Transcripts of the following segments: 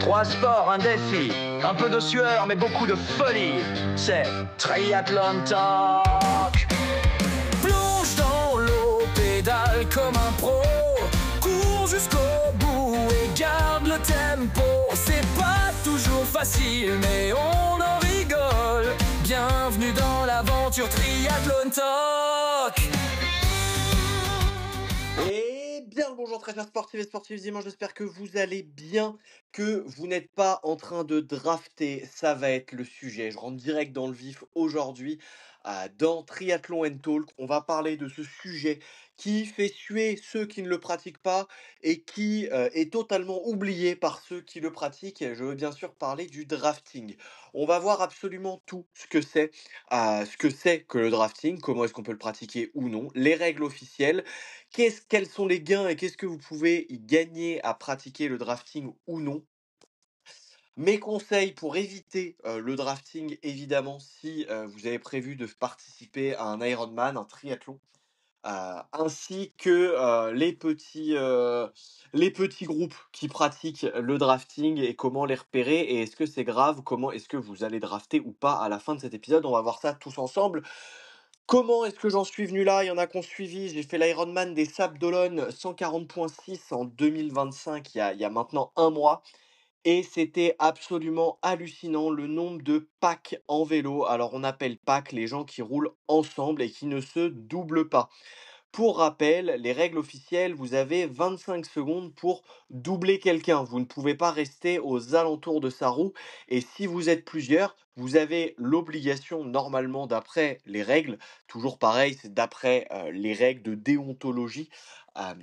Trois sports, un défi, un peu de sueur mais beaucoup de folie. C'est Triathlon Talk. Plonge dans l'eau, pédale comme un pro. Cours jusqu'au bout et garde le tempo. C'est pas toujours facile mais on en rigole. Bienvenue dans l'aventure Triathlon Talk. Et bien le bonjour très chers sportifs et sportives dimanche, j'espère que vous allez bien, que vous n'êtes pas en train de drafter, ça va être le sujet. Je rentre direct dans le vif aujourd'hui dans Triathlon and Talk. On va parler de ce sujet qui fait suer ceux qui ne le pratiquent pas et qui est totalement oublié par ceux qui le pratiquent. Et je veux bien sûr parler du drafting. On va voir absolument tout ce que c'est que le drafting, comment est-ce qu'on peut le pratiquer ou non, les règles officielles. Quels sont les gains et qu'est-ce que vous pouvez y gagner à pratiquer le drafting ou non? Mes conseils pour éviter le drafting, évidemment, si vous avez prévu de participer à un Ironman, un triathlon, ainsi que les petits groupes qui pratiquent le drafting et comment les repérer et est-ce que c'est grave? Comment est-ce que vous allez drafter ou pas à la fin de cet épisode? On va voir ça tous ensemble. Comment est-ce que j'en suis venu là? Il y en a qui ont suivi. J'ai fait l'Ironman des Sables d'Olonne 140,6 en 2025, il y a maintenant un mois. Et c'était absolument hallucinant le nombre de packs en vélo. Alors on appelle packs les gens qui roulent ensemble et qui ne se doublent pas. Pour rappel, les règles officielles, vous avez 25 secondes pour doubler quelqu'un. Vous ne pouvez pas rester aux alentours de sa roue. Et si vous êtes plusieurs, vous avez l'obligation, normalement, d'après les règles, toujours pareil, c'est d'après les règles de déontologie, euh,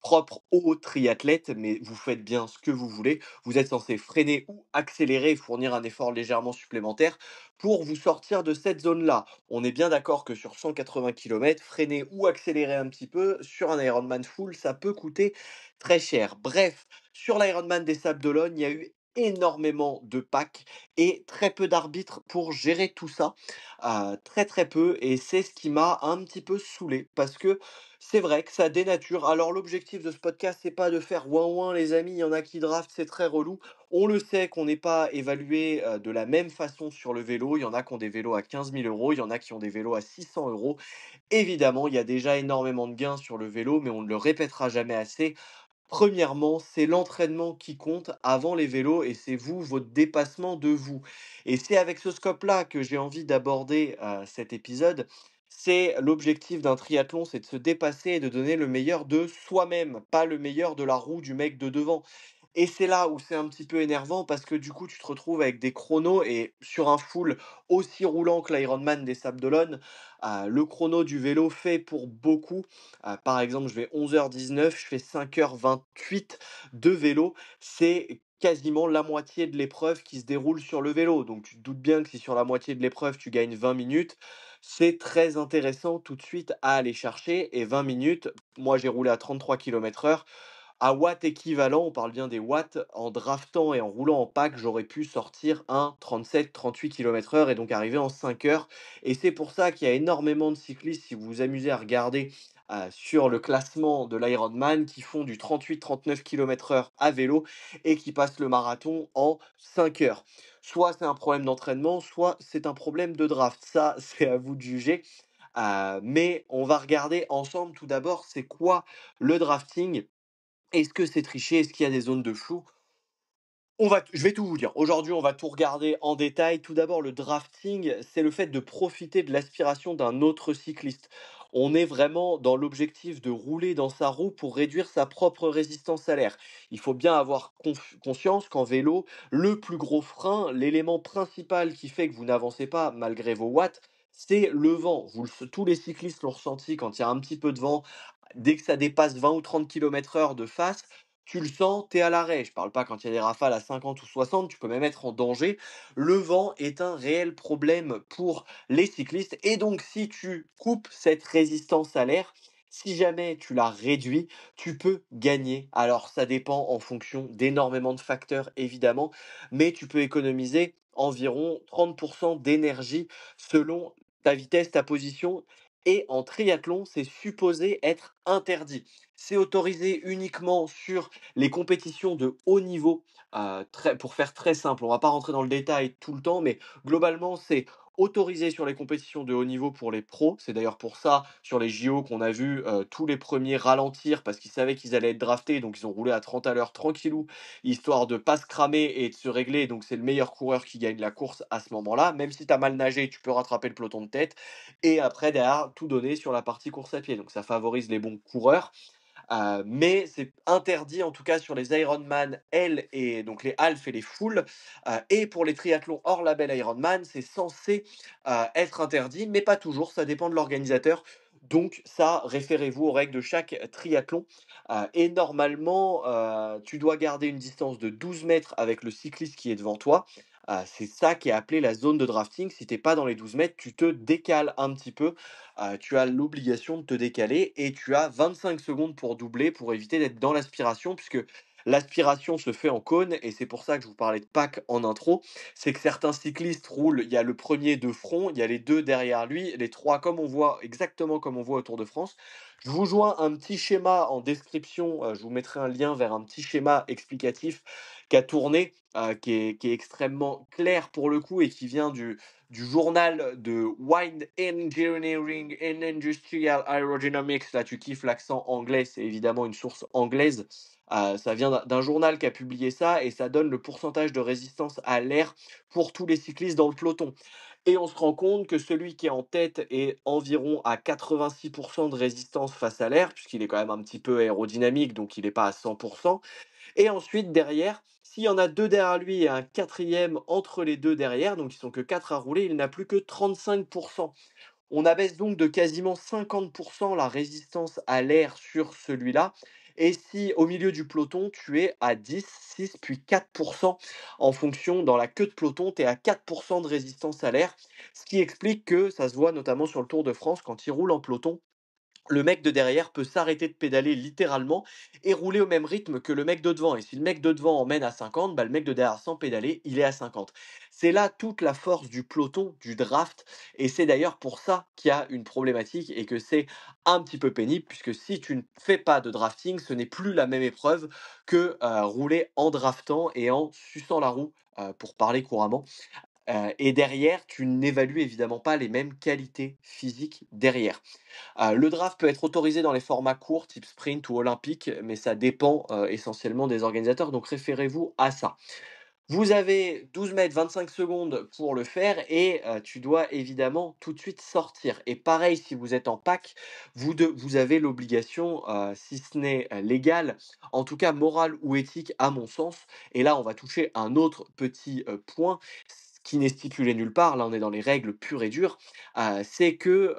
propre aux triathlètes, mais vous faites bien ce que vous voulez. Vous êtes censé freiner ou accélérer, fournir un effort légèrement supplémentaire pour vous sortir de cette zone-là. On est bien d'accord que sur 180 km, freiner ou accélérer un petit peu sur un Ironman full, ça peut coûter très cher. Bref, sur l'Ironman des Sables d'Olonne, il y a eu énormément de packs et très peu d'arbitres pour gérer tout ça. Très très peu, et c'est ce qui m'a un petit peu saoulé parce que c'est vrai que ça dénature. Alors l'objectif de ce podcast, c'est pas de faire ouin ouin les amis, il y en a qui draftent, c'est très relou. On le sait qu'on n'est pas évalué de la même façon sur le vélo. Il y en a qui ont des vélos à 15 000 euros, il y en a qui ont des vélos à 600 euros. Évidemment, il y a déjà énormément de gains sur le vélo, mais on ne le répétera jamais assez. Premièrement, c'est l'entraînement qui compte avant les vélos et c'est vous, votre dépassement de vous. Et c'est avec ce scope-là que j'ai envie d'aborder cet épisode. C'est l'objectif d'un triathlon, c'est de se dépasser et de donner le meilleur de soi-même, pas le meilleur de la roue du mec de devant. Et c'est là où c'est un petit peu énervant parce que du coup, tu te retrouves avec des chronos et sur un full aussi roulant que l'Ironman des Sables d'Olonne, le chrono du vélo fait pour beaucoup. Par exemple, je vais 11h19, je fais 5h28 de vélo. C'est quasiment la moitié de l'épreuve qui se déroule sur le vélo. Donc tu te doutes bien que si sur la moitié de l'épreuve, tu gagnes 20 minutes, c'est très intéressant tout de suite à aller chercher. Et 20 minutes, moi j'ai roulé à 33 km/h. À watts équivalent, on parle bien des watts, en draftant et en roulant en pack, j'aurais pu sortir un 37-38 km/h et donc arriver en 5 heures. Et c'est pour ça qu'il y a énormément de cyclistes, si vous vous amusez à regarder sur le classement de l'Ironman, qui font du 38-39 km/h à vélo et qui passent le marathon en 5 heures. Soit c'est un problème d'entraînement, soit c'est un problème de draft. Ça, c'est à vous de juger. Mais on va regarder ensemble tout d'abord, c'est quoi le drafting? Est-ce que c'est triché? Est-ce qu'il y a des zones de flou? Je vais tout vous dire. Aujourd'hui, on va tout regarder en détail. Tout d'abord, le drafting, c'est le fait de profiter de l'aspiration d'un autre cycliste. On est vraiment dans l'objectif de rouler dans sa roue pour réduire sa propre résistance à l'air. Il faut bien avoir conscience qu'en vélo, le plus gros frein, l'élément principal qui fait que vous n'avancez pas malgré vos watts, c'est le vent. Tous les cyclistes l'ont ressenti quand il y a un petit peu de vent. Dès que ça dépasse 20 ou 30 km/h de face, tu le sens, tu es à l'arrêt. Je parle pas quand il y a des rafales à 50 ou 60, tu peux même être en danger. Le vent est un réel problème pour les cyclistes et donc si tu coupes cette résistance à l'air, si jamais tu la réduis, tu peux gagner. Alors ça dépend en fonction d'énormément de facteurs évidemment, mais tu peux économiser environ 30% d'énergie selon ta vitesse, ta position et en triathlon, c'est supposé être interdit. C'est autorisé uniquement sur les compétitions de haut niveau, pour faire très simple. On va pas rentrer dans le détail tout le temps, mais globalement, c'est autorisé sur les compétitions de haut niveau pour les pros. C'est d'ailleurs pour ça, sur les JO, qu'on a vu, tous les premiers ralentir parce qu'ils savaient qu'ils allaient être draftés, donc ils ont roulé à 30 à l'heure tranquillou, histoire de pas se cramer et de se régler, donc c'est le meilleur coureur qui gagne la course à ce moment-là. Même si tu as mal nagé, tu peux rattraper le peloton de tête et après derrière, tout donner sur la partie course à pied. Donc ça favorise les bons coureurs. Mais c'est interdit en tout cas sur les Ironman L et donc les half et les full, et pour les triathlons hors label Ironman, c'est censé, être interdit, mais pas toujours, ça dépend de l'organisateur. Donc ça, référez-vous aux règles de chaque triathlon, et normalement, tu dois garder une distance de 12 mètres avec le cycliste qui est devant toi. C'est ça qui est appelé la zone de drafting. Si tu es pas dans les 12 mètres, tu te décales un petit peu, tu as l'obligation de te décaler et tu as 25 secondes pour doubler, pour éviter d'être dans l'aspiration, puisque l'aspiration se fait en cône et c'est pour ça que je vous parlais de pack en intro. C'est que certains cyclistes roulent, il y a le premier de front, il y a les 2 derrière lui, les 3 comme on voit exactement comme on voit au Tour de France. Je vous joins un petit schéma en description, je vous mettrai un lien vers un petit schéma explicatif qui a tourné, qui est extrêmement clair pour le coup et qui vient du journal de Wind Engineering and Industrial Aerodynamics. Là, tu kiffes l'accent anglais, c'est évidemment une source anglaise. Ça vient d'un journal qui a publié ça et ça donne le pourcentage de résistance à l'air pour tous les cyclistes dans le peloton. Et on se rend compte que celui qui est en tête est environ à 86% de résistance face à l'air, puisqu'il est quand même un petit peu aérodynamique, donc il n'est pas à 100%. Et ensuite, derrière, s'il y en a 2 derrière lui et un quatrième entre les 2 derrière, donc ils sont que 4 à rouler, il n'a plus que 35%. On abaisse donc de quasiment 50% la résistance à l'air sur celui-là. Et si au milieu du peloton, tu es à 10, 6, puis 4% en fonction, dans la queue de peloton, tu es à 4% de résistance à l'air, ce qui explique que ça se voit notamment sur le Tour de France quand il roule en peloton, le mec de derrière peut s'arrêter de pédaler littéralement et rouler au même rythme que le mec de devant. Et si le mec de devant emmène à 50, bah, le mec de derrière sans pédaler, il est à 50. C'est là toute la force du peloton, du draft. Et c'est d'ailleurs pour ça qu'il y a une problématique et que c'est un petit peu pénible, puisque si tu ne fais pas de drafting, ce n'est plus la même épreuve que rouler en draftant et en suçant la roue, pour parler couramment. Et derrière, tu n'évalues évidemment pas les mêmes qualités physiques derrière. Le draft peut être autorisé dans les formats courts, type sprint ou olympique, mais ça dépend, essentiellement des organisateurs, donc référez-vous à ça. Vous avez 12 mètres, 25 secondes pour le faire et tu dois évidemment tout de suite sortir et pareil, si vous êtes en pack, vous avez l'obligation, si ce n'est, légale, en tout cas morale ou éthique à mon sens et là, on va toucher un autre petit, point, qui n'est stipulé nulle part, là, on est dans les règles pures et dures, c'est que,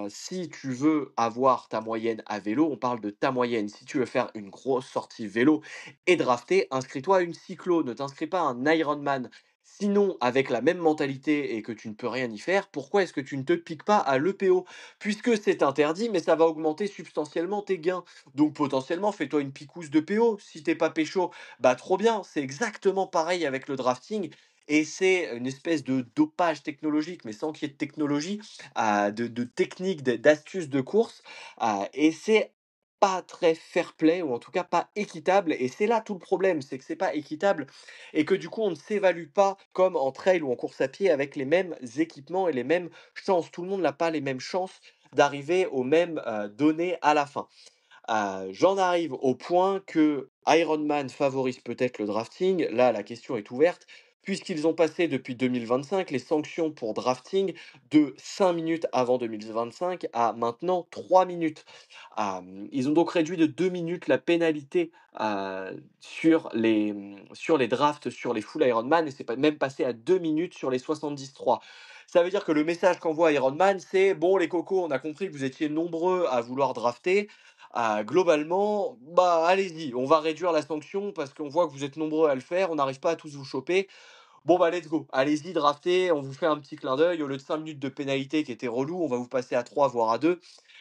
si tu veux avoir ta moyenne à vélo, on parle de ta moyenne, si tu veux faire une grosse sortie vélo et drafter, inscris-toi à une cyclo, ne t'inscris pas à un Ironman. Sinon, avec la même mentalité et que tu ne peux rien y faire, pourquoi est-ce que tu ne te piques pas à l'EPO? Puisque c'est interdit, mais ça va augmenter substantiellement tes gains. Donc potentiellement, fais-toi une picouse de PO. Si t'es pas pécho, bah trop bien. C'est exactement pareil avec le drafting. Et c'est une espèce de dopage technologique, mais sans qu'il y ait de technologie, de techniques, d'astuces de course. Et c'est pas très fair-play ou en tout cas pas équitable et c'est là tout le problème, c'est que c'est pas équitable et que du coup on ne s'évalue pas comme en trail ou en course à pied avec les mêmes équipements et les mêmes chances. Tout le monde n'a pas les mêmes chances d'arriver aux mêmes, données à la fin. J'en arrive au point que Ironman favorise peut-être le drafting. Là, la question est ouverte, puisqu'ils ont passé depuis 2025 les sanctions pour drafting de 5 minutes avant 2025 à maintenant 3 minutes. Ils ont donc réduit de 2 minutes la pénalité, sur les drafts, sur les full Ironman et c'est pas même passé à 2 minutes sur les 73. Ça veut dire que le message qu'envoie Ironman, c'est: «Bon les cocos, on a compris que vous étiez nombreux à vouloir drafter, globalement, bah, allez-y, on va réduire la sanction parce qu'on voit que vous êtes nombreux à le faire, on n'arrive pas à tous vous choper. Bon, bah, let's go, allez-y, draftez, on vous fait un petit clin d'œil. Au lieu de 5 minutes de pénalité qui était relou, on va vous passer à 3 voire à 2.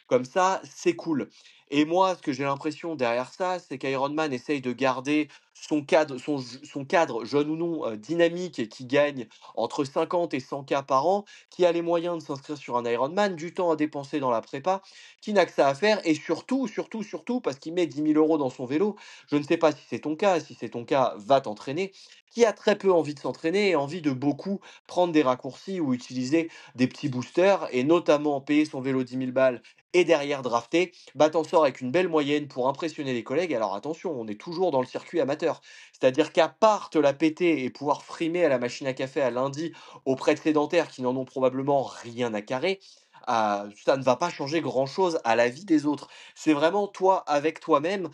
Comme ça, c'est cool». Et moi, ce que j'ai l'impression derrière ça, c'est qu'Ironman essaye de garder son cadre, jeune ou non, dynamique et qui gagne entre 50 et 100 K par an, qui a les moyens de s'inscrire sur un Ironman, du temps à dépenser dans la prépa, qui n'a que ça à faire et surtout, surtout, surtout parce qu'il met 10 000 € dans son vélo, je ne sais pas si c'est ton cas, si c'est ton cas, va t'entraîner, qui a très peu envie de s'entraîner et envie de beaucoup prendre des raccourcis ou utiliser des petits boosters et notamment payer son vélo 10 000 balles et derrière drafter, bah t'en sors avec une belle moyenne pour impressionner les collègues. Alors attention, on est toujours dans le circuit amateur. C'est-à-dire qu'à part te la péter et pouvoir frimer à la machine à café à lundi auprès de sédentaires qui n'en ont probablement rien à carrer, ça ne va pas changer grand-chose à la vie des autres. C'est vraiment toi avec toi-même.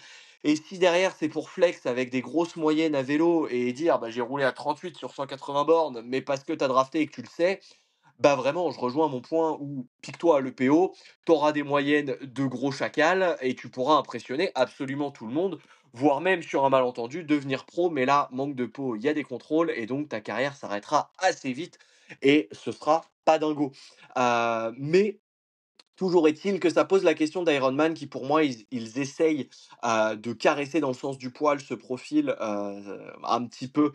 Et si derrière c'est pour flex avec des grosses moyennes à vélo et dire bah, j'ai roulé à 38 sur 180 bornes, mais parce que tu as drafté et que tu le sais, bah vraiment, je rejoins mon point où pique-toi le PO, tu auras des moyennes de gros chacals et tu pourras impressionner absolument tout le monde, voire même sur un malentendu devenir pro. Mais là, manque de peau, il y a des contrôles et donc ta carrière s'arrêtera assez vite et ce sera pas dingo. Mais toujours est-il que ça pose la question d'Iron Man qui pour moi ils essayent, de caresser dans le sens du poil ce profil, un petit peu,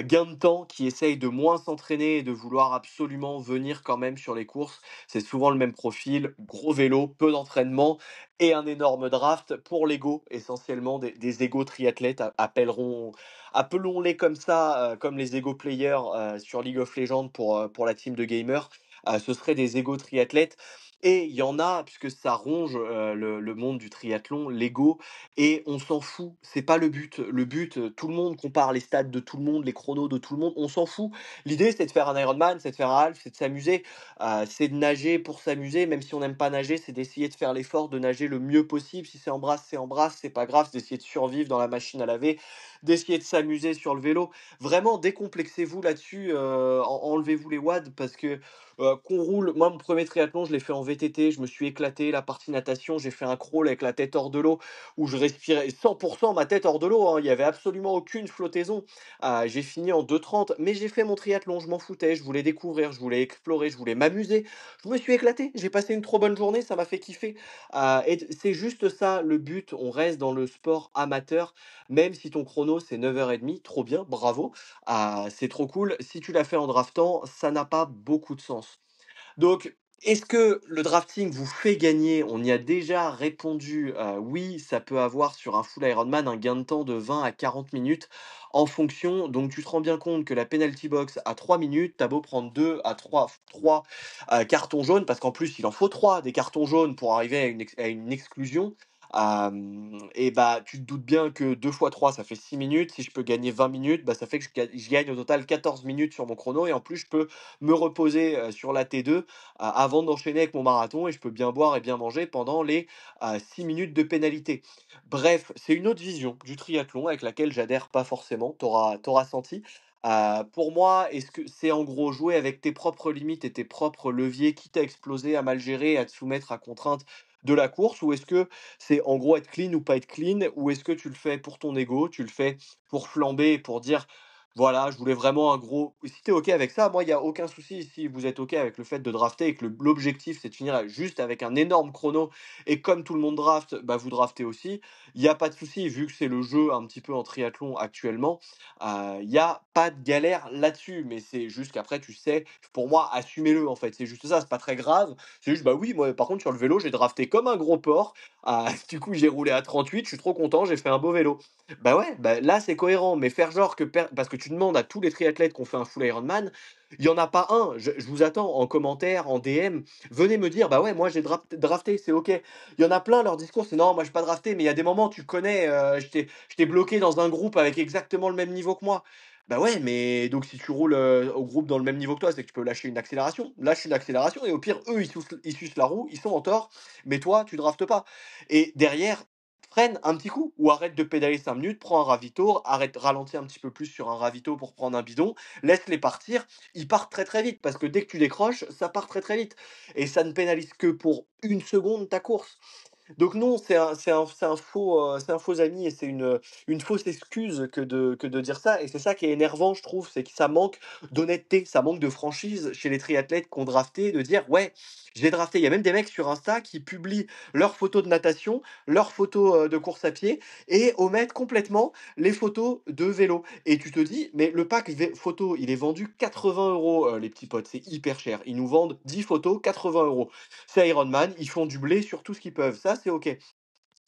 gain de temps, qui essaye de moins s'entraîner et de vouloir absolument venir quand même sur les courses. C'est souvent le même profil, gros vélo, peu d'entraînement et un énorme draft pour l'ego essentiellement, des ego triathlètes appelons-les comme ça, comme les ego players, sur League of Legends pour la team de gamers. Ce seraient des ego triathlètes et il y en a, puisque ça ronge, le monde du triathlon, l'ego et on s'en fout, c'est pas le but. Le but, tout le monde compare les stats de tout le monde, les chronos de tout le monde, on s'en fout. L'idée, c'est de faire un Ironman, c'est de faire un half, c'est de s'amuser, c'est de nager pour s'amuser, même si on n'aime pas nager, c'est d'essayer de faire l'effort de nager le mieux possible. Si c'est en brasse, c'est pas grave, c'est d'essayer de survivre dans la machine à laver, d'essayer de s'amuser sur le vélo. Vraiment, décomplexez-vous là-dessus, enlevez-vous les wads parce que qu'on roule. Moi, mon premier triathlon, je l'ai fait en VTT, je me suis éclaté. La partie natation, j'ai fait un crawl avec la tête hors de l'eau où je respirais 100% ma tête hors de l'eau, hein. Il y avait absolument aucune flottaison. J'ai fini en 2:30, mais j'ai fait mon triathlon, je m'en foutais. Je voulais découvrir, je voulais explorer, je voulais m'amuser. Je me suis éclaté. J'ai passé une trop bonne journée, ça m'a fait kiffer. Et c'est juste ça le but. On reste dans le sport amateur, même si ton chrono c'est 9h30, trop bien, bravo. C'est trop cool. Si tu l'as fait en draftant, ça n'a pas beaucoup de sens. Donc, est-ce que le drafting vous fait gagner? On y a déjà répondu, oui, ça peut avoir sur un full Ironman un gain de temps de 20 à 40 minutes en fonction. Donc tu te rends bien compte que la penalty box à 3 minutes, tu beau prendre 2 à 3 cartons jaunes, parce qu'en plus il en faut 3 des cartons jaunes pour arriver à une exclusion. Et bah, tu te doutes bien que 2 fois 3 ça fait 6 minutes. Si je peux gagner 20 minutes, bah, ça fait que je gagne au total 14 minutes sur mon chrono et en plus je peux me reposer, sur la T2, avant d'enchaîner avec mon marathon et je peux bien boire et bien manger pendant les, 6 minutes de pénalité. Bref, c'est une autre vision du triathlon avec laquelle j'adhère pas forcément, tu auras senti. Pour moi, est-ce que c'est en gros jouer avec tes propres limites et tes propres leviers, quitte à exploser, à mal gérer, à te soumettre à contraintes de la course? Ou est-ce que c'est en gros être clean ou pas être clean? Ou est-ce que tu le fais pour ton ego, tu le fais pour flamber, pour dire voilà, je voulais vraiment un gros. Si tu es OK avec ça, moi, il y a aucun souci. Si vous êtes OK avec le fait de drafter et que l'objectif, c'est de finir juste avec un énorme chrono et comme tout le monde draft, bah, vous draftez aussi, il y a pas de souci vu que c'est le jeu un petit peu en triathlon actuellement, il y a pas de galère là-dessus. Mais c'est juste qu'après, tu sais, pour moi, assumez-le, en fait. C'est juste ça, c'est pas très grave. C'est juste, bah oui, moi, par contre, sur le vélo, j'ai drafté comme un gros porc. Du coup, j'ai roulé à 38, je suis trop content, j'ai fait un beau vélo. Bah ouais, bah là c'est cohérent, mais faire genre que parce que tu demandes à tous les triathlètes qui ont fait un full Ironman, il y en a pas un. Je vous attends en commentaire, en DM. Venez me dire, bah ouais, moi j'ai drafté, c'est ok. Il y en a plein, leur discours, c'est non, moi j'ai pas drafté, mais il y a des moments, tu connais, je t'ai bloqué dans un groupe avec exactement le même niveau que moi. Bah ouais, mais donc si tu roules au groupe dans le même niveau que toi, c'est que tu peux lâcher une accélération. Lâche une accélération et au pire, eux, ils sucent la roue, ils sont en tort, mais toi, tu draftes pas. Et derrière, freine un petit coup ou arrête de pédaler 5 minutes, prends un ravito, arrête, ralentis un petit peu plus sur un ravito pour prendre un bidon, laisse-les partir, ils partent très très vite parce que dès que tu décroches, ça part très très vite et ça ne pénalise que pour une seconde ta course. Donc non, c'est un faux ami et c'est une fausse excuse que de dire ça et c'est ça qui est énervant, je trouve, c'est que ça manque d'honnêteté, ça manque de franchise chez les triathlètes qu'on drafté, de dire: «Ouais, j'ai drafté». Il y a même des mecs sur Insta qui publient leurs photos de natation, leurs photos, de course à pied et omettent complètement les photos de vélo et tu te dis: «Mais le pack vé photo, il est vendu 80 €, les petits potes, c'est hyper cher». Ils nous vendent 10 photos, 80 €. C'est Ironman, ils font du blé sur tout ce qu'ils peuvent, ça c'est OK.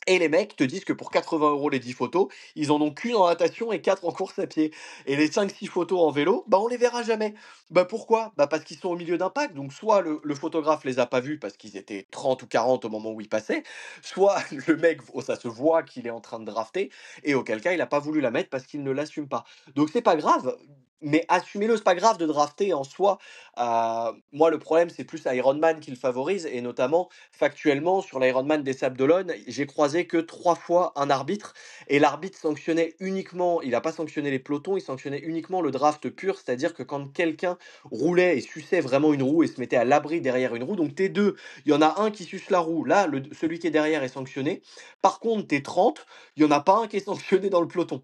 Et les mecs te disent que pour 80 € les 10 photos, ils en ont qu'1 en natation et 4 en course à pied. Et les 5-6 photos en vélo, bah, on les verra jamais. Bah, pourquoi? Bah, parce qu'ils sont au milieu d'un pack, donc soit le photographe les a pas vus parce qu'ils étaient 30 ou 40 au moment où ils passaient, soit le mec, ça se voit qu'il est en train de drafter et auquel cas il a pas voulu la mettre parce qu'il ne l'assume pas. Donc c'est pas grave, mais assumez-le, c'est pas grave de drafter en soi. Moi le problème c'est plus Ironman qui le favorise et notamment factuellement, sur l'Ironman des Sables d'Olonne, j'ai croisé que 3 fois un arbitre et l'arbitre sanctionnait uniquement il a pas sanctionné les pelotons, il sanctionnait uniquement le draft pur. C'est-à-dire que quand quelqu'un roulait et suçait vraiment une roue et se mettait à l'abri derrière une roue, donc tu 2, il y en a un qui suce la roue, là, celui qui est derrière est sanctionné. Par contre, tu 30, il y en a pas un qui est sanctionné dans le peloton.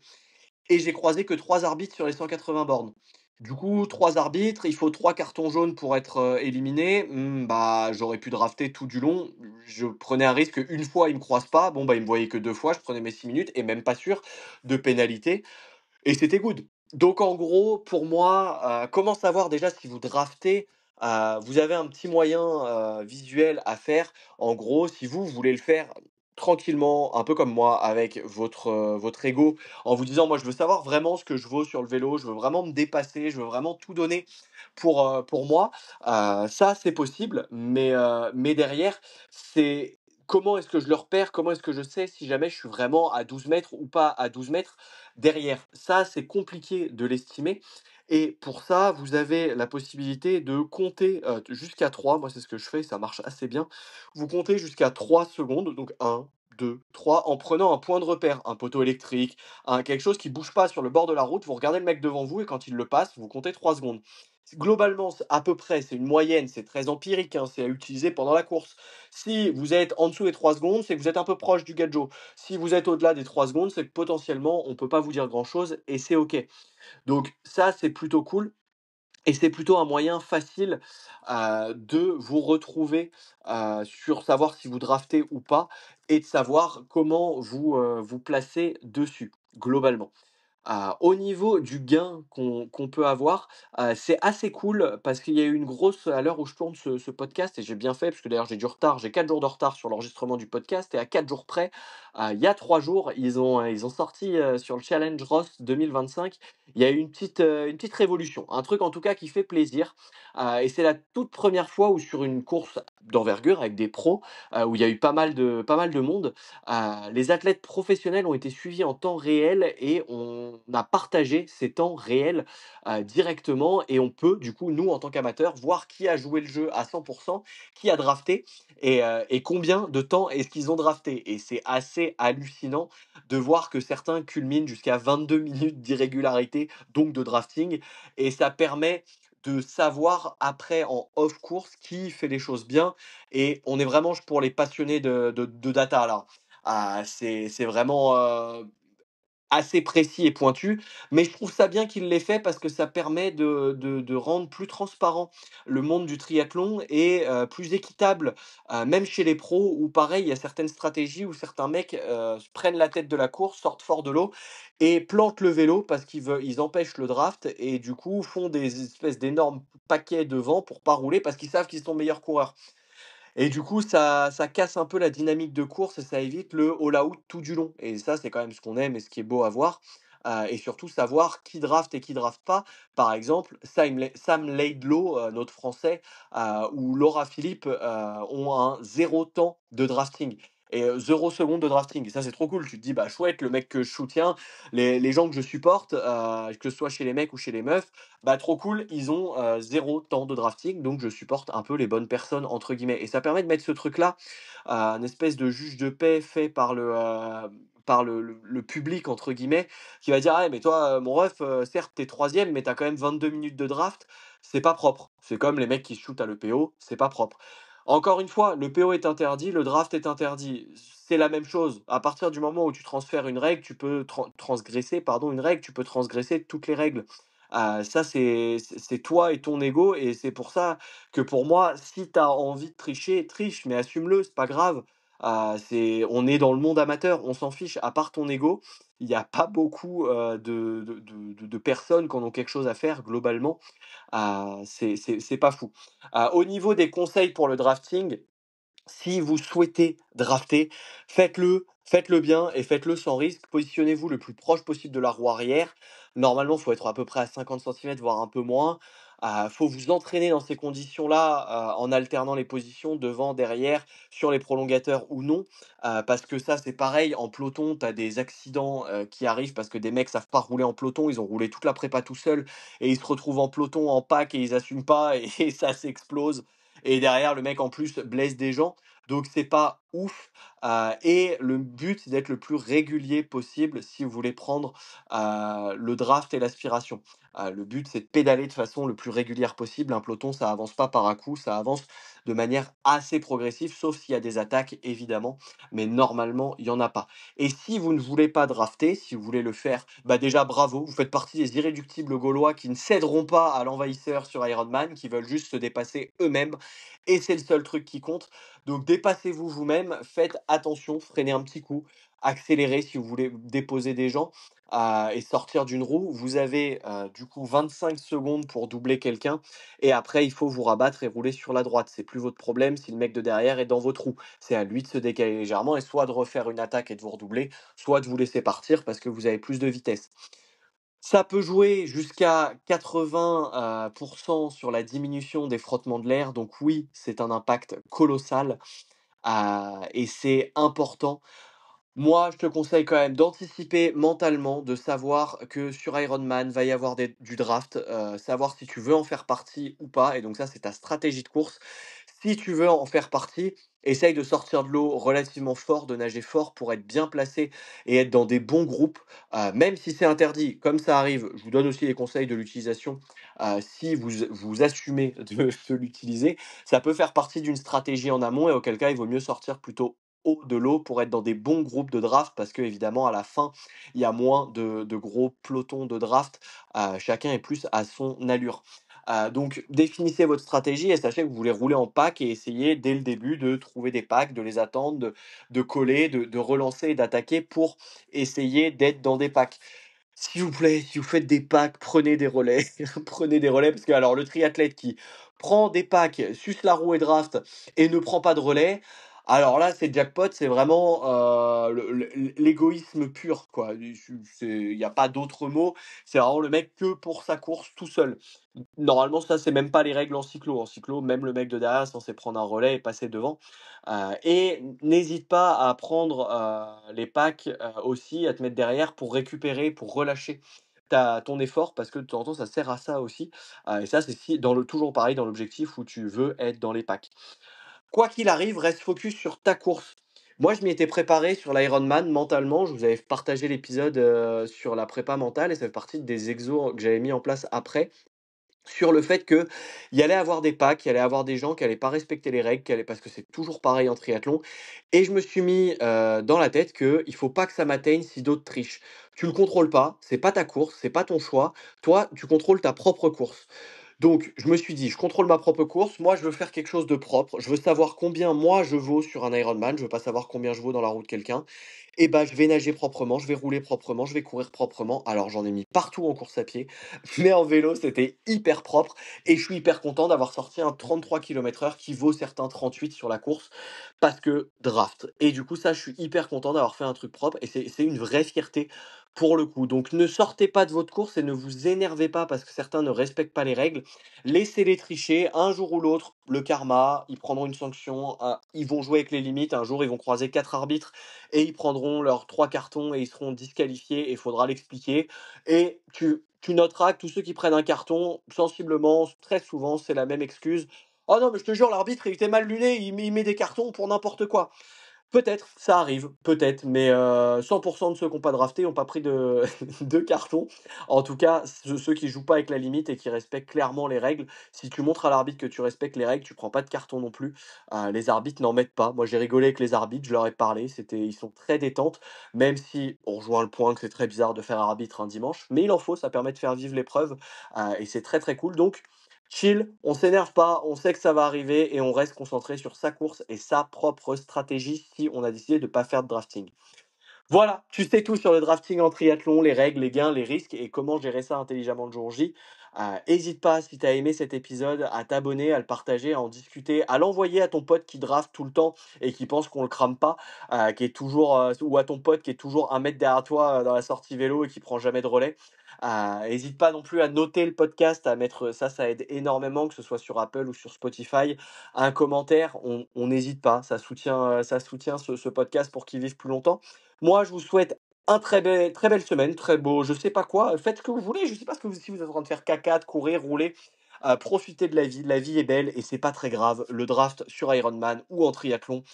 Et j'ai croisé que 3 arbitres sur les 180 bornes. Du coup, 3 arbitres, il faut 3 cartons jaunes pour être, éliminé. Bah, j'aurais pu drafter tout du long. Je prenais un risque, une fois, ils me croisent pas, bon, bah, ils me voyaient que 2 fois, je prenais mes 6 minutes et même pas sûr de pénalité et c'était good. Donc en gros, pour moi, comment savoir déjà si vous draftez? Vous avez un petit moyen, visuel à faire. En gros, si vous voulez le faire tranquillement, un peu comme moi, avec votre ego, en vous disant: «Moi, je veux savoir vraiment ce que je vaux sur le vélo, je veux vraiment me dépasser, je veux vraiment tout donner pour moi», ça, c'est possible, mais derrière, c'est comment est-ce que je le repère? Comment est-ce que je sais si jamais je suis vraiment à 12 mètres ou pas à 12 mètres derrière? Ça, c'est compliqué de l'estimer et pour ça, vous avez la possibilité de compter, jusqu'à 3. Moi, c'est ce que je fais, ça marche assez bien. Vous comptez jusqu'à 3 secondes, donc 1, 2, 3, en prenant un point de repère, un poteau électrique, quelque chose qui bouge pas sur le bord de la route. Vous regardez le mec devant vous et quand il le passe, vous comptez 3 secondes. Globalement, c'est à peu près, c'est une moyenne, c'est très empirique, hein, c'est à utiliser pendant la course. Si vous êtes en dessous des 3 secondes, c'est que vous êtes un peu proche du gadget. Si vous êtes au-delà des 3 secondes, c'est que potentiellement, on peut pas vous dire grand-chose et c'est OK. Donc ça, c'est plutôt cool et c'est plutôt un moyen facile, de vous retrouver, sur savoir si vous draftez ou pas et de savoir comment vous placer dessus, globalement. Au niveau du gain qu'on peut avoir, c'est assez cool parce qu'il y a eu une grosse à l'heure où je tourne ce podcast et j'ai bien fait parce que d'ailleurs j'ai du retard, j'ai 4 jours de retard sur l'enregistrement du podcast et à 4 jours près, il y a 3 jours, ils ont sorti, sur le challenge Ross 2025, il y a eu une petite révolution, un truc en tout cas qui fait plaisir, et c'est la toute première fois où sur une course d'envergure avec des pros, où il y a eu pas mal de monde, les athlètes professionnels ont été suivis en temps réel et on a partagé ces temps réels, directement et on peut du coup, nous, en tant qu'amateurs, voir qui a joué le jeu à 100, qui a drafté et combien de temps est-ce qu'ils ont drafté et c'est assez hallucinant de voir que certains culminent jusqu'à 22 minutes d'irrégularité, donc de drafting et ça permet de savoir après en off course qui fait les choses bien et on est vraiment pour les passionnés de data là. C'est vraiment, assez précis et pointu, mais je trouve ça bien qu'il l'ait fait parce que ça permet de rendre plus transparent le monde du triathlon et plus équitable, même chez les pros où pareil, il y a certaines stratégies où certains mecs, prennent la tête de la course, sortent fort de l'eau et plantent le vélo parce ils empêchent le draft et du coup font des espèces d'énormes paquets devant pour pas rouler parce qu'ils savent qu'ils sont meilleurs coureurs. Et du coup, ça casse un peu la dynamique de course et ça évite le all out tout du long et ça, c'est quand même ce qu'on aime et ce qui est beau à voir, et surtout savoir qui draft et qui draft pas. Par exemple, Sam Laidlow, notre Français, ou Laura Philippe, ont un 0 temps de drafting et 0 seconde de drafting et ça, c'est trop cool. Tu te dis: «Bah, chouette, le mec que je soutiens, les gens que je supporte, que ce soit chez les mecs ou chez les meufs, bah, trop cool, ils ont, 0 temps de drafting, donc je supporte un peu «les bonnes personnes» entre guillemets et ça permet de mettre ce truc-là, un espèce de juge de paix fait par le «public» entre guillemets, qui va dire: «Ah ouais, mais toi, mon ref, certes tu es 3 mais tu as quand même 22 minutes de draft, c'est pas propre». C'est comme les mecs qui shootent à l'EPO, c'est pas propre. Encore une fois, le PO est interdit, le draft est interdit. C'est la même chose. À partir du moment où tu transfères une règle, tu peux transgresser, pardon, une règle, tu peux transgresser toutes les règles. Ça, c'est toi et ton ego, et c'est pour ça que pour moi, si tu as envie de tricher, triche, mais assume-le, c'est pas grave. On est dans le monde amateur, on s'en fiche. À part ton ego, il n'y a pas beaucoup de personnes qui en ont quelque chose à faire globalement. C'est pas fou. Au niveau des conseils pour le drafting, si vous souhaitez drafter, faites-le bien et faites-le sans risque. Positionnez-vous le plus proche possible de la roue arrière. Normalement, il faut être à peu près à 50 centimètres, voire un peu moins. Faut vous entraîner dans ces conditions-là, en alternant les positions devant, derrière, sur les prolongateurs ou non. Parce que ça, c'est pareil, en peloton, tu as des accidents qui arrivent parce que des mecs savent pas rouler en peloton, ils ont roulé toute la prépa tout seuls et ils se retrouvent en peloton, en pack et ils assument pas et ça s'explose. Et derrière, le mec en plus blesse des gens. Donc c'est pas ouf. Et le but, c'est d'être le plus régulier possible si vous voulez prendre le draft et l'aspiration. Le but, c'est de pédaler de façon le plus régulière possible. Un peloton, ça avance pas par à coup, ça avance de manière assez progressive, sauf s'il y a des attaques, évidemment. Mais normalement, il y en a pas. Et si vous ne voulez pas drafter, si vous voulez le faire, bah déjà bravo, vous faites partie des irréductibles gaulois qui ne céderont pas à l'envahisseur sur Ironman, qui veulent juste se dépasser eux-mêmes. Et c'est le seul truc qui compte. Donc dépassez-vous vous-même, faites attention, freinez un petit coup, accélérez si vous voulez déposer des gens et sortir d'une roue. Vous avez du coup 25 secondes pour doubler quelqu'un et après il faut vous rabattre et rouler sur la droite. C'est plus votre problème si le mec de derrière est dans votre roue. C'est à lui de se décaler légèrement et soit de refaire une attaque et de vous redoubler, soit de vous laisser partir parce que vous avez plus de vitesse. Ça peut jouer jusqu'à 80 sur la diminution des frottements de l'air, donc oui, c'est un impact colossal, et c'est important. Moi, je te conseille quand même d'anticiper mentalement, de savoir que sur Ironman, va y avoir du draft, savoir si tu veux en faire partie ou pas. Et donc ça, c'est ta stratégie de course. Si tu veux en faire partie, essaye de sortir de l'eau relativement fort, de nager fort pour être bien placé et être dans des bons groupes, même si c'est interdit, comme ça arrive. Je vous donne aussi les conseils de l'utilisation. Si vous assumez de l'utiliser, ça peut faire partie d'une stratégie en amont et auquel cas, il vaut mieux sortir plutôt haut de l'eau pour être dans des bons groupes de draft parce que évidemment à la fin il y a moins de gros pelotons de draft, chacun est plus à son allure. Donc définissez votre stratégie et sachez que vous voulez rouler en pack et essayer dès le début de trouver des packs, de les attendre, de coller, de relancer et d'attaquer pour essayer d'être dans des packs. S'il vous plaît, si vous faites des packs, prenez des relais. Prenez des relais parce que alors le triathlète qui prend des packs, suce la roue et draft et ne prend pas de relais, alors là, c'est jackpot, c'est vraiment l'égoïsme pur, quoi. Il n'y a pas d'autre mot. C'est vraiment le mec que pour sa course tout seul. Normalement, ça, c'est même pas les règles en cyclo. En cyclo, même le mec de derrière est censé prendre un relais et passer devant. Et n'hésite pas à prendre les packs aussi, à te mettre derrière pour récupérer, pour relâcher ton effort, parce que de temps en temps, ça sert à ça aussi. Et ça, c'est si, toujours pareil dans l'objectif où tu veux être dans les packs. Quoi qu'il arrive, reste focus sur ta course. Moi, je m'y étais préparé sur l'Ironman mentalement. Je vous avais partagé l'épisode sur la prépa mentale et ça fait partie des exos que j'avais mis en place après sur le fait qu'il y allait avoir des packs, il y allait avoir des gens qui allaient pas respecter les règles, parce que c'est toujours pareil en triathlon. Et je me suis mis dans la tête qu'il faut pas que ça m'atteigne si d'autres trichent. Tu le contrôles pas, c'est pas ta course, c'est pas ton choix. Toi, tu contrôles ta propre course. Donc, je me suis dit, je contrôle ma propre course. Moi, je veux faire quelque chose de propre. Je veux savoir combien moi je vaux sur un Ironman. Je veux pas savoir combien je vaux dans la roue de quelqu'un. Et bah, je vais nager proprement, je vais rouler proprement, je vais courir proprement. Alors, j'en ai mis partout en course à pied, mais en vélo, c'était hyper propre. Et je suis hyper content d'avoir sorti un 33 km/h qui vaut certains 38 sur la course parce que draft. Et du coup, ça, je suis hyper content d'avoir fait un truc propre. Et c'est une vraie fierté pour le coup. Donc, ne sortez pas de votre course et ne vous énervez pas parce que certains ne respectent pas les règles. Laissez-les tricher. Un jour ou l'autre, le karma, ils prendront une sanction. Ils vont jouer avec les limites. Un jour, ils vont croiser 4 arbitres et ils prendront leurs 3 cartons et ils seront disqualifiés et il faudra l'expliquer. Et tu noteras que tous ceux qui prennent un carton, sensiblement, très souvent, c'est la même excuse. Oh non, mais je te jure, l'arbitre, il était mal luné, il met des cartons pour n'importe quoi. Peut-être, ça arrive, peut-être, mais 100 de ceux qui ont pas drafté ont pas pris de de carton. En tout cas, ceux qui jouent pas avec la limite et qui respectent clairement les règles. Si tu montres à l'arbitre que tu respectes les règles, tu prends pas de carton non plus. Les arbitres n'en mettent pas. Moi, j'ai rigolé avec les arbitres, je leur ai parlé, ils sont très détentes, même si on rejoint le point que c'est très bizarre de faire arbitre un dimanche, mais il en faut, ça permet de faire vivre l'épreuve, et c'est très, très cool. Donc chill, on s'énerve pas, on sait que ça va arriver et on reste concentré sur sa course et sa propre stratégie si on a décidé de pas faire de drafting. Voilà, tu sais tout sur le drafting en triathlon, les règles, les gains, les risques et comment gérer ça intelligemment le jour J. Hésite pas, si tu as aimé cet épisode, à t'abonner, à le partager, à en discuter, à l'envoyer à ton pote qui draft tout le temps et qui pense qu'on le crame pas, qui est toujours, ou à ton pote qui est toujours un mètre derrière toi dans la sortie vélo et qui prend jamais de relais. Hésite pas non plus à noter le podcast, à mettre ça, ça aide énormément, que ce soit sur Apple ou sur Spotify. Un commentaire, on n'hésite pas, ça soutient ce podcast pour qu'il vive plus longtemps. Moi, je vous souhaite un très belle semaine, très beau, je sais pas quoi. Faites ce que vous voulez. Je sais pas ce que si vous êtes en train de faire caca, de courir, rouler. Profitez de la vie. La vie est belle et c'est pas très grave. Le draft sur Ironman ou en triathlon,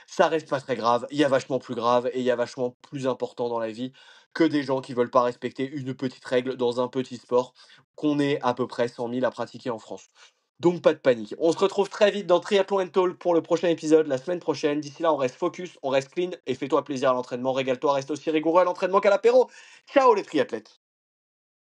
ça reste pas très grave. Il y a vachement plus grave et il y a vachement plus important dans la vie que des gens qui veulent pas respecter une petite règle dans un petit sport qu'on est à peu près 100 000 à pratiquer en France. Donc pas de panique. On se retrouve très vite dans Triathlon and Talk pour le prochain épisode la semaine prochaine. D'ici là, on reste focus, on reste clean et fais-toi plaisir à l'entraînement. Régale-toi, reste aussi rigoureux à l'entraînement qu'à l'apéro. Ciao les triathlètes.